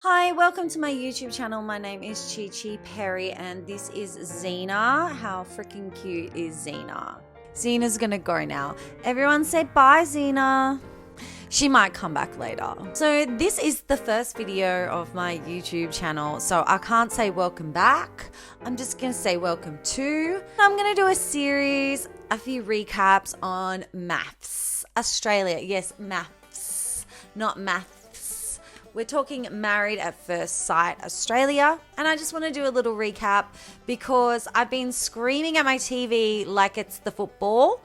Hi, welcome to my YouTube channel. My name is Chi Chi Perry and this is Xena. How freaking cute is Xena? Xena's gonna go now. Everyone say bye, Xena. She might come back later. So this is the first video of my YouTube channel, so I can't say welcome back. I'm just gonna say welcome to. I'm gonna do a series, a few recaps on MAFS Australia. Yes, MAFS, not maths. We're talking Married at First Sight Australia, and I just want to do a little recap because I've been screaming at my TV like it's the football,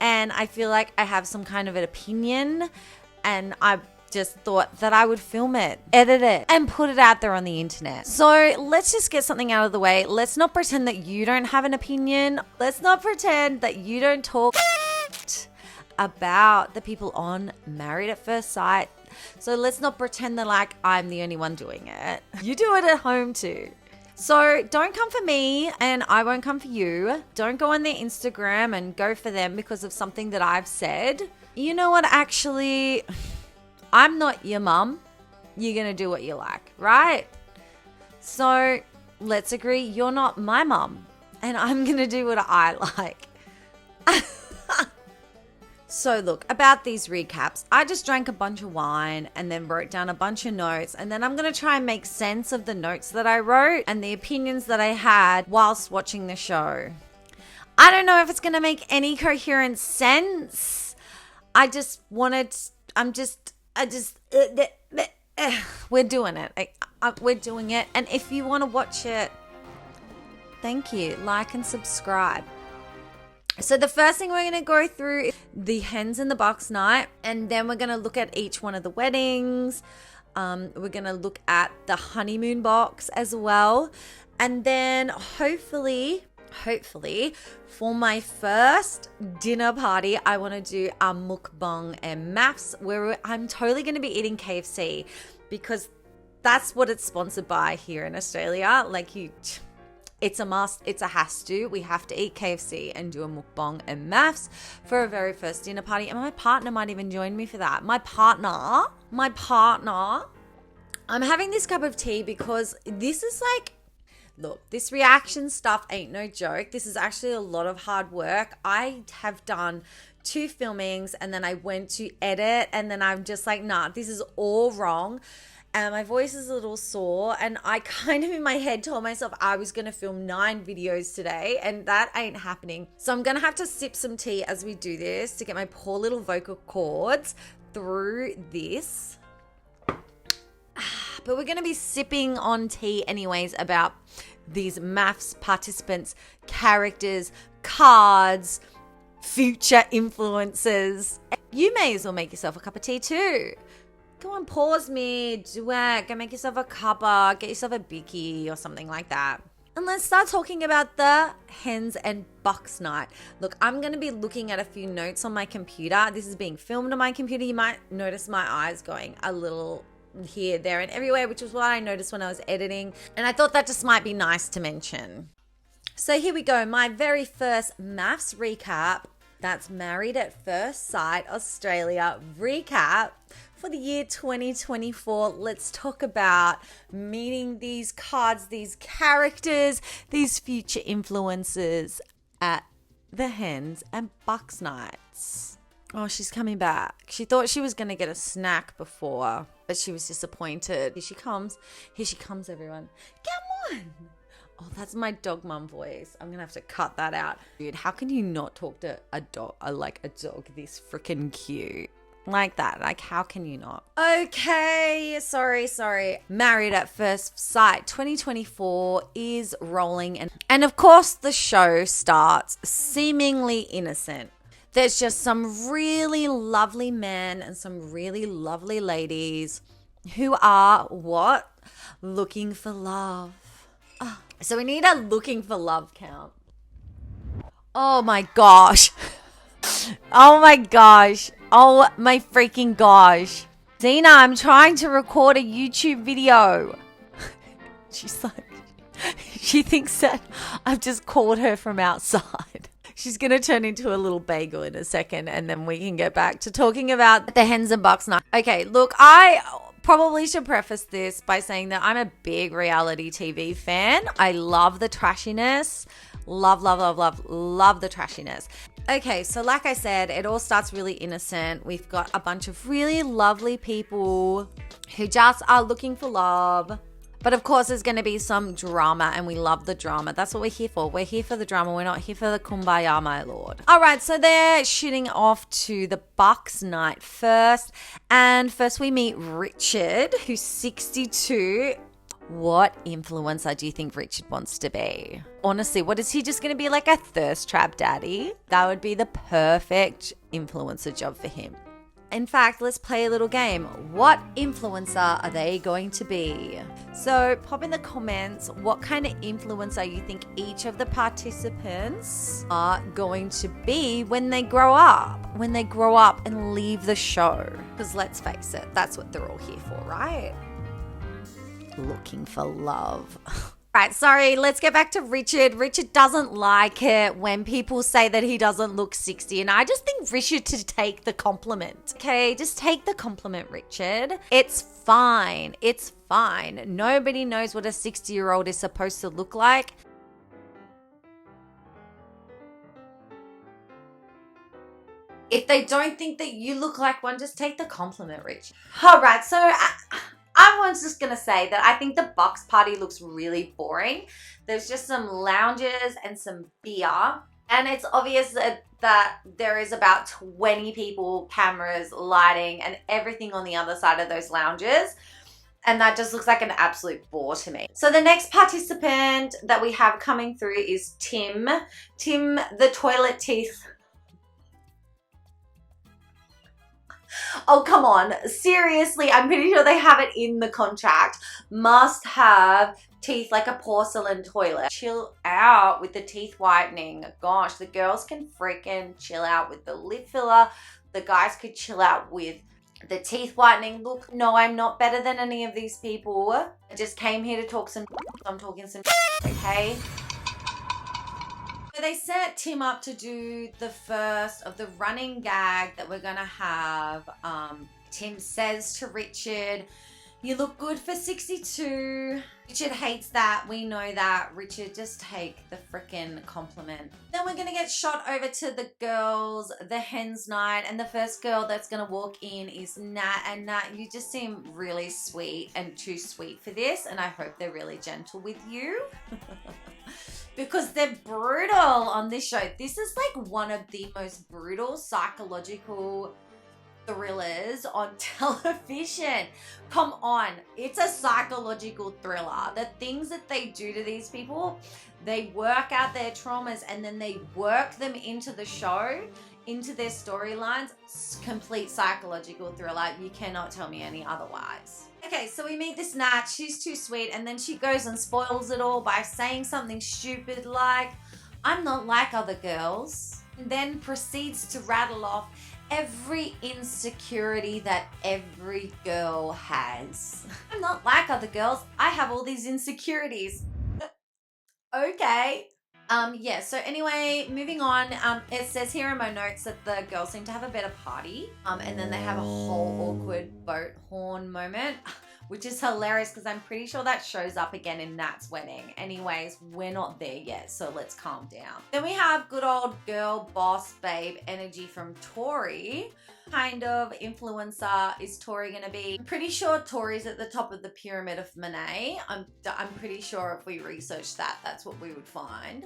and I feel like I have some kind of an opinion, and I just thought that I would film it, edit it, and put it out there on the internet. So let's just get something out of the way. Let's not pretend that you don't have an opinion. Let's not pretend that you don't talk about the people on Married at First Sight. So let's not pretend that like I'm the only one doing it. You do it at home too. So don't come for me and I won't come for you. Don't go on their Instagram and go for them because of something that I've said. You know what, actually, I'm not your mum. You're going to do what you like, right? So let's agree you're not my mum and I'm going to do what I like. So look, about these recaps, I just drank a bunch of wine and then wrote down a bunch of notes, and then I'm going to try and make sense of the notes that I wrote and the opinions that I had whilst watching the show. I don't know if it's going to make any coherent sense. We're doing it. We're doing it. And if you want to watch it, thank you. Like and subscribe. So the first thing we're going to go through is the hens and the bucks night, and then we're going to look at each one of the weddings. We're going to look at the honeymoon box as well. And then hopefully for my first dinner party, I want to do a mukbang and MAFS where I'm totally going to be eating KFC because that's what it's sponsored by here in Australia. It's a must. It's a has to. We have to eat KFC and do a mukbang and MAFS for a very first dinner party. And my partner might even join me for that. My partner. I'm having this cup of tea because this is like, look, this reaction stuff ain't no joke. This is actually a lot of hard work. I have done 2 filmings and then I went to edit and then I'm just like, nah, this is all wrong. And my voice is a little sore, and I kind of in my head told myself I was going to film 9 videos today, and that ain't happening. So I'm going to have to sip some tea as we do this to get my poor little vocal cords through this. But we're going to be sipping on tea anyways about these MAFS participants, characters, cards, future influencers. You may as well make yourself a cup of tea too. Go on, pause me, do it, go make yourself a cuppa, get yourself a bicky or something like that. And let's start talking about the hens and bucks night. Look, I'm going to be looking at a few notes on my computer. This is being filmed on my computer. You might notice my eyes going a little here, there, and everywhere, which was what I noticed when I was editing. And I thought that just might be nice to mention. So here we go, my very first MAFS recap. That's Married at First Sight Australia recap for the year 2024. Let's talk about meeting these cards, these characters, these future influencers at the hens and bucks nights. Oh, she's coming back. She thought she was going to get a snack before, but she was disappointed. Here she comes. Here she comes, everyone. Come on. Oh, that's my dog mum voice. I'm going to have to cut that out. Dude, how can you not talk to a dog this freaking cute? Like that. Like, how can you not? Okay, sorry. Married at First Sight 2024 is rolling. And of course, the show starts seemingly innocent. There's just some really lovely men and some really lovely ladies who are what? Looking for love. Oh. So we need a looking for love count. Oh my gosh. Oh my gosh. Oh my freaking gosh. Xena, I'm trying to record a YouTube video. She's like, she thinks that I've just called her from outside. She's going to turn into a little bagel in a second and then we can get back to talking about the hens and bucks night. Okay, look, I Probably should preface this by saying that I'm a big reality TV fan. I love the trashiness. Love the trashiness. Okay, so like I said, it all starts really innocent. We've got a bunch of really lovely people who just are looking for love. But of course, there's going to be some drama, and we love the drama. That's what we're here for. We're here for the drama. We're not here for the kumbaya, my lord. All right, so they're shooting off to the Bucks night first. And first we meet Richard, who's 62. What influencer do you think Richard wants to be? Honestly, what is he just going to be, like a thirst trap daddy? That would be the perfect influencer job for him. In fact, let's play a little game. What influencer are they going to be? So pop in the comments what kind of influencer you think each of the participants are going to be when they grow up. When they grow up and leave the show. Because let's face it, that's what they're all here for, right? Looking for love. Right, sorry, let's get back to Richard. Richard doesn't like it when people say that he doesn't look 60, and I just think Richard to take the compliment. Okay, just take the compliment, Richard. It's fine. It's fine. Nobody knows what a 60-year-old is supposed to look like. If they don't think that you look like one, just take the compliment, Rich. All right, so I was just going to say that I think the Bucks party looks really boring. There's just some lounges and some beer. And it's obvious that there is about 20 people, cameras, lighting, and everything on the other side of those lounges. And that just looks like an absolute bore to me. So the next participant that we have coming through is Tim. Tim, the toilet teeth. Oh, come on. Seriously, I'm pretty sure they have it in the contract. Must have teeth like a porcelain toilet. Chill out with the teeth whitening. Gosh, the girls can freaking chill out with the lip filler. The guys could chill out with the teeth whitening. Look, no, I'm not better than any of these people. I just came here to talk some. I'm talking some, okay? They set Tim up to do the first of the running gag that we're gonna have. Tim says to Richard, "You look good for 62. Richard hates that. We know that. Richard, just take the freaking compliment. Then we're gonna get shot over to the girls, the Hens night, and the first girl that's gonna walk in is Nat. And Nat, you just seem really sweet and too sweet for this, and I hope they're really gentle with you." Because they're brutal on this show. This is like one of the most brutal psychological thrillers on television. Come on, it's a psychological thriller. The things that they do to these people, they work out their traumas and then they work them into the show, into their storylines. Complete psychological thriller. You cannot tell me any otherwise. Okay, so we meet this Nat. She's too sweet, and then she goes and spoils it all by saying something stupid like, "I'm not like other girls," and then proceeds to rattle off every insecurity that every girl has. "I'm not like other girls. I have all these insecurities." Okay. Yeah, so anyway, moving on. It says here in my notes that the girls seem to have a better party. And then they have a whole awkward boat horn moment, which is hilarious because I'm pretty sure that shows up again in Nat's wedding. Anyways, we're not there yet, so let's calm down. Then we have good old girl boss babe energy from Tori. Kind of influencer is Tori gonna be? I'm pretty sure Tori's at the top of the pyramid of Monet. I'm pretty sure if we research that, that's what we would find.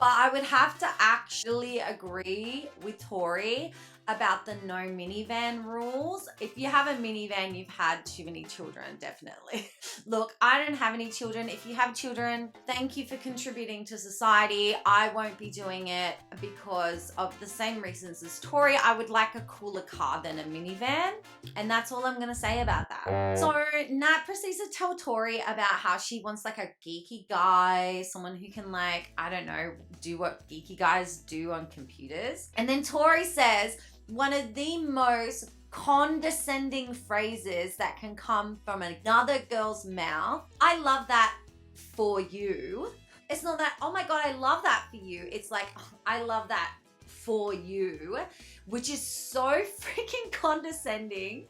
But I would have to actually agree with Tori about the no minivan rules. If you have a minivan, you've had too many children, definitely. Look, I don't have any children. If you have children, thank you for contributing to society. I won't be doing it because of the same reasons as Tori. I would like a cooler car than a minivan. And that's all I'm going to say about that. So Nat proceeds to tell Tori about how she wants like a geeky guy, someone who can like, I don't know, do what geeky guys do on computers. And then Tori says, one of the most condescending phrases that can come from another girl's mouth. "I love that for you." It's not that, "Oh my God, I love that for you." It's like, "Oh, I love that for you," which is so freaking condescending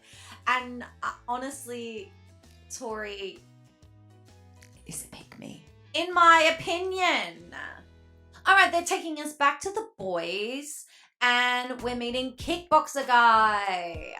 And honestly, Tori is a pick me, in my opinion. All right, they're taking us back to the boys, and we're meeting Kickboxer Guy.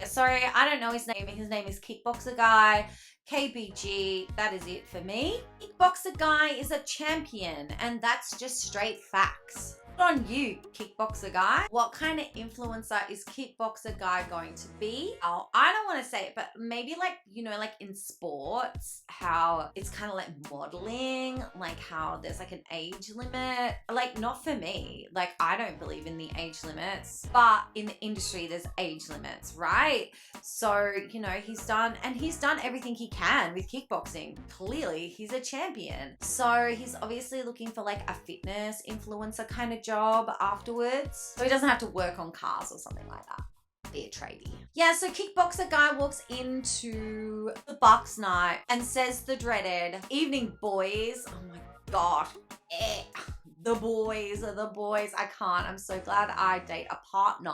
Sorry, I don't know his name. His name is Kickboxer Guy. KBG, that is it for me. Kickboxer Guy is a champion, and that's just straight facts. Good on you, Kickboxer Guy. What kind of influencer is Kickboxer Guy going to be? Oh, I don't want to say it, but maybe like, you know, like in sports, how it's kind of like modeling, like how there's like an age limit. Like, not for me. Like, I don't believe in the age limits, but in the industry, there's age limits, right? So, you know, he's done everything he can with kickboxing. Clearly, he's a champion. So he's obviously looking for like a fitness influencer kind of job afterwards. So he doesn't have to work on cars or something like that. Be a tradie. Yeah, so Kickboxer Guy walks into the Bucks night and says the dreaded, "Evening, boys." Oh my God. The boys are the boys. I can't. I'm so glad I date a partner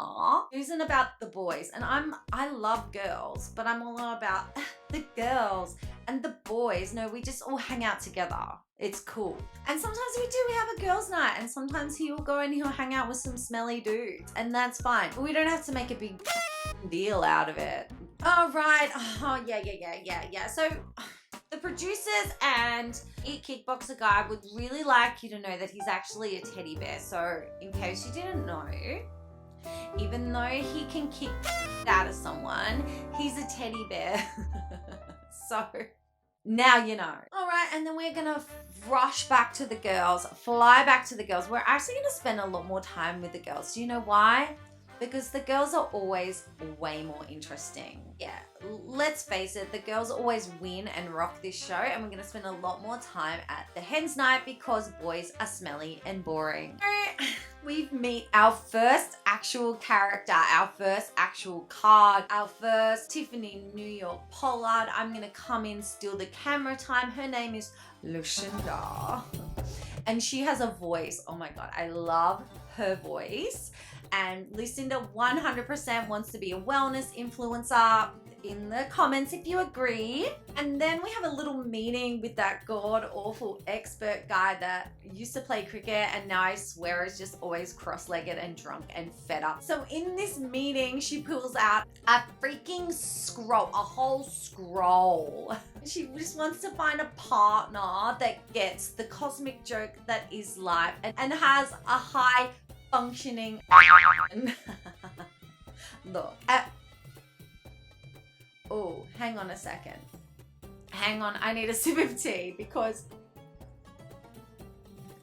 who's in about the boys. And I love girls, but I'm all about the girls and the boys. No, we just all hang out together. It's cool. And sometimes we have a girls' night, and sometimes he'll go and he'll hang out with some smelly dudes, and that's fine. But we don't have to make a big deal out of it. Oh, right. Oh, yeah. So the producers and Kickboxer Guy would really like you to know that he's actually a teddy bear. So in case you didn't know, even though he can kick out of someone, he's a teddy bear. So now you know. All right, and then we're gonna rush back to the girls, fly back to the girls. We're actually gonna spend a lot more time with the girls. Do you know why? Because the girls are always way more interesting. Yeah, let's face it, the girls always win and rock this show, and we're gonna spend a lot more time at the Hens night because boys are smelly and boring. We meet our first actual character, our first actual card, our first Tiffany New York Pollard. I'm gonna come in, steal the camera time. Her name is Lucinda, and she has a voice. Oh my God, I love her voice. And Lucinda 100% wants to be a wellness influencer. In the comments if you agree. And then we have a little meeting with that god-awful expert guy that used to play cricket and now I swear is just always cross-legged and drunk and fed up. So in this meeting, she pulls out a freaking scroll, a whole scroll. She just wants to find a partner that gets the cosmic joke that is life and has a high functioning. Look. Oh, hang on a second. Hang on, I need a sip of tea because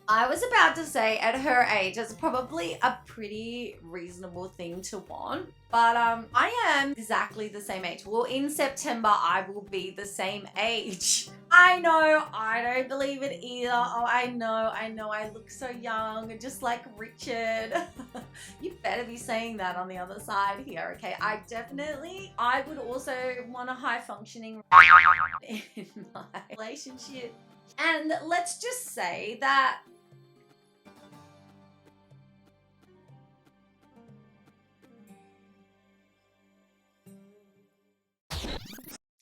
I was about to say at her age, it's probably a pretty reasonable thing to want. But I am exactly the same age. Well, in September, I will be the same age. I know, I don't believe it either. Oh, I know, I look so young, just like Richard. You better be saying that on the other side here, okay? I would also want a high functioning in my relationship. And let's just say that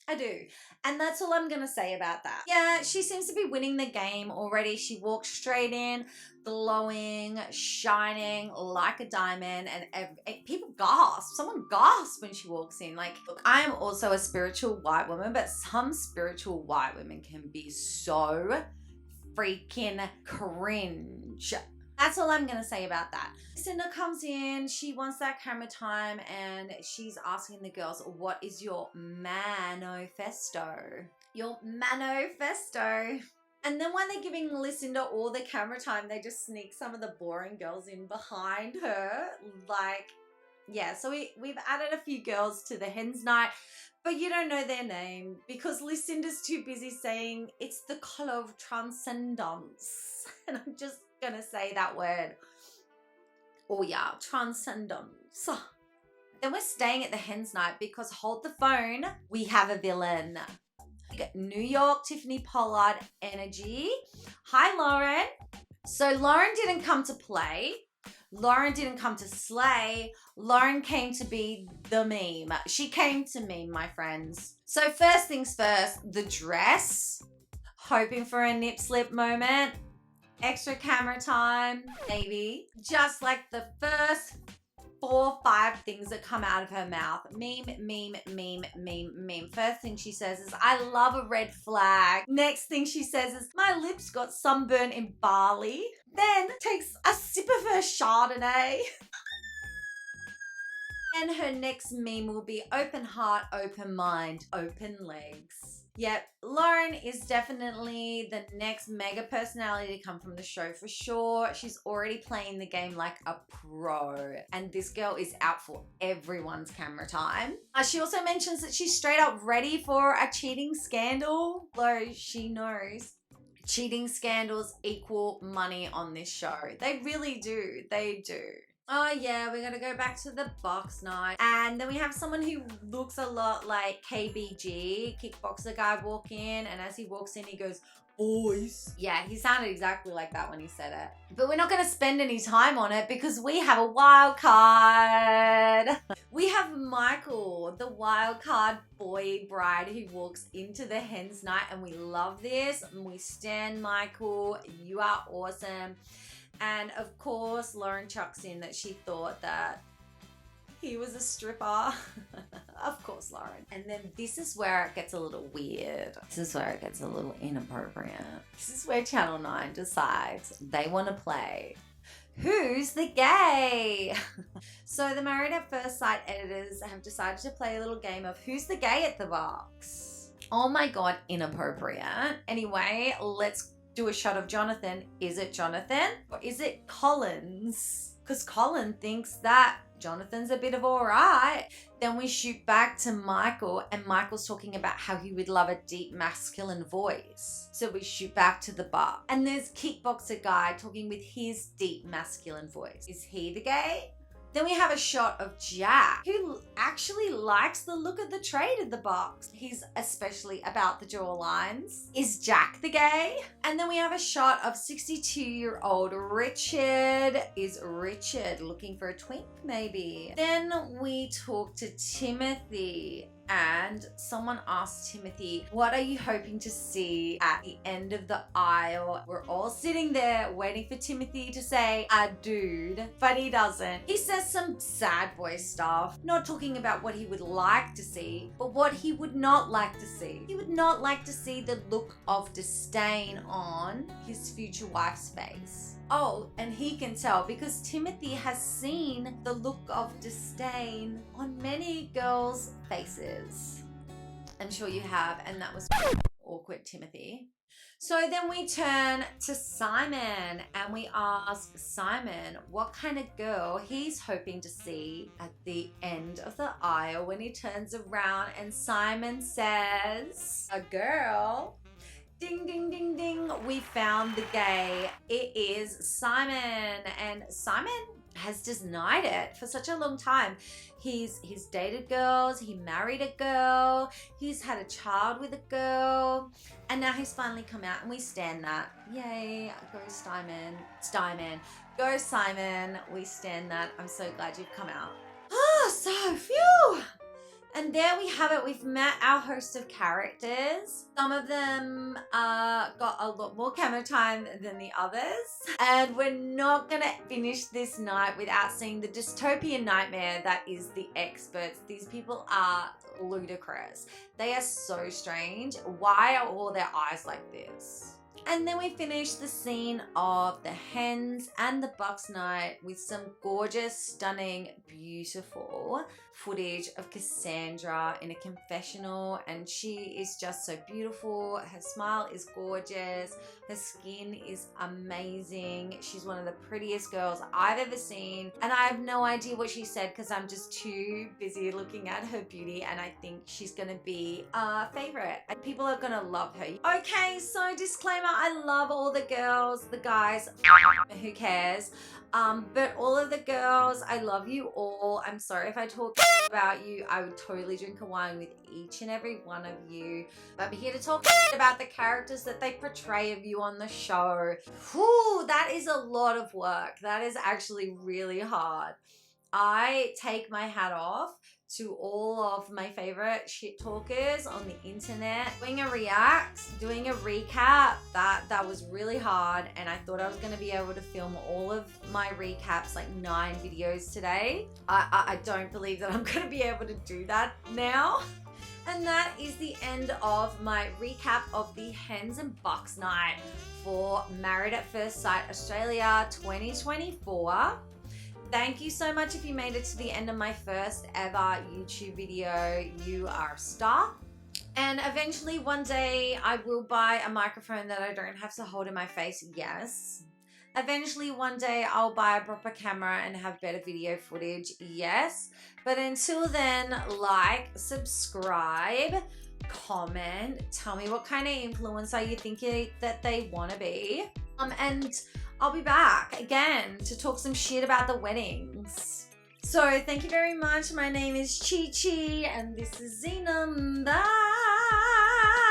I do. And that's all I'm going to say about that. Yeah, she seems to be winning the game already. She walks straight in, glowing, shining like a diamond, and people gasp. Someone gasps when she walks in. Like, look, I am also a spiritual white woman, but some spiritual white women can be so freaking cringe. That's all I'm going to say about that. Cinda comes in, she wants that camera time, and she's asking the girls, what is your manifesto? Your manifesto. And then when they're giving Lucinda all the camera time, they just sneak some of the boring girls in behind her. Like, yeah, so we've added a few girls to the Hens night, but you don't know their name because Lucinda's too busy saying it's the color of transcendence. And I'm just gonna say that word. Oh yeah, transcendence. Then we're staying at the Hens night because hold the phone, we have a villain. We got New York Tiffany Pollard energy. Hi Lauren. So Lauren didn't come to play. Lauren didn't come to slay. Lauren came to be the meme. She came to meme, my friends. So first things first, the dress. Hoping for a nip slip moment. Extra camera time, maybe. Just like the first 4 or 5 things that come out of her mouth. Meme, meme, meme, meme, meme. First thing she says is, I love a red flag. Next thing she says is, my lips got sunburn in Bali. Then takes a sip of her Chardonnay. And her next meme will be open heart, open mind, open legs. Yep, Lauren is definitely the next mega personality to come from the show for sure. She's already playing the game like a pro. And this girl is out for everyone's camera time. She also mentions that she's straight up ready for a cheating scandal. Though she knows cheating scandals equal money on this show. They really do. They do. Oh yeah, we're gonna go back to the box night. And then we have someone who looks a lot like KBG, kickboxer guy, walk in, and as he walks in, he goes, boys. Yeah, he sounded exactly like that when he said it. But we're not gonna spend any time on it because we have a wild card. We have Michael, the wild card boy bride who walks into the Hens night, and we love this. And we stan Michael. You are awesome. And of course, Lauren chucks in that she thought that he was a stripper. Of course, Lauren. And then this is where it gets a little weird. This is where it gets a little inappropriate. This is where Channel 9 decides they want to play Who's the Gay? So the Married at First Sight editors have decided to play a little game of Who's the Gay at the box. Oh my God, inappropriate. Anyway, let's do a shot of Jonathan. Is it Jonathan or is it Collins? Because Colin thinks that Jonathan's a bit of all right. Then we shoot back to Michael, and Michael's talking about how he would love a deep masculine voice. So we shoot back to the bar, and there's kickboxer guy talking with his deep masculine voice. Is he the gay? Then we have a shot of Jack, who actually likes the look of the trade of the box. He's especially about the jawlines. Is Jack the gay? And then we have a shot of 62-year-old Richard. Is Richard looking for a twink, maybe? Then we talk to Timothy. And someone asked Timothy, what are you hoping to see at the end of the aisle? We're all sitting there waiting for Timothy to say a dude, but he doesn't. He says some sad boy stuff, not talking about what he would like to see, but what he would not like to see. He would not like to see the look of disdain on his future wife's face. Oh, and he can tell because Timothy has seen the look of disdain on many girls' faces. I'm sure you have, and that was awkward, Timothy. So then we turn to Simon and we ask Simon what kind of girl he's hoping to see at the end of the aisle when he turns around, and Simon says, a girl. Ding, ding, ding, ding. We found the gay. It is Simon. And Simon has denied it for such a long time. He's dated girls. He married a girl. He's had a child with a girl. And now he's finally come out, and we stand that. Yay. Go Simon. Steinman. Go Simon. We stand that. I'm so glad you've come out. Oh, so phew. And there we have it. We've met our host of characters. Some of them got a lot more camera time than the others. And we're not going to finish this night without seeing the dystopian nightmare that is the experts. These people are ludicrous. They are so strange. Why are all their eyes like this? And then we finish the scene of the Hens and the Bucks night with some gorgeous, stunning, beautiful footage of Cassandra in a confessional, and she is just so beautiful. Her smile is gorgeous. Her skin is amazing. She's one of the prettiest girls I've ever seen, and I have no idea what she said because I'm just too busy looking at her beauty, and I think she's gonna be a favorite. People are gonna love her. Okay, so disclaimer. I love all the girls, the guys, who cares? But all of the girls, I love you all. I'm sorry if I talk about you. I would totally drink a wine with each and every one of you. But I'm here to talk about the characters that they portray of you on the show. Whew, that is a lot of work. That is actually really hard. I take my hat off to all of my favorite shit talkers on the internet. Doing a recap, that was really hard, and I thought I was going to be able to film all of my recaps, like 9 videos today. I don't believe that I'm going to be able to do that now. And that is the end of my recap of the Hens and Bucks night for Married at First Sight Australia 2024. Thank you so much if you made it to the end of my first ever YouTube video. You are a star. And eventually one day I will buy a microphone that I don't have to hold in my face. Yes. Eventually one day I'll buy a proper camera and have better video footage. Yes. But until then, like, subscribe, comment, tell me what kind of influencer you think that they want to be. And I'll be back again to talk some shit about the weddings. So thank you very much. My name is Chi Chi and this is Zena. Bye.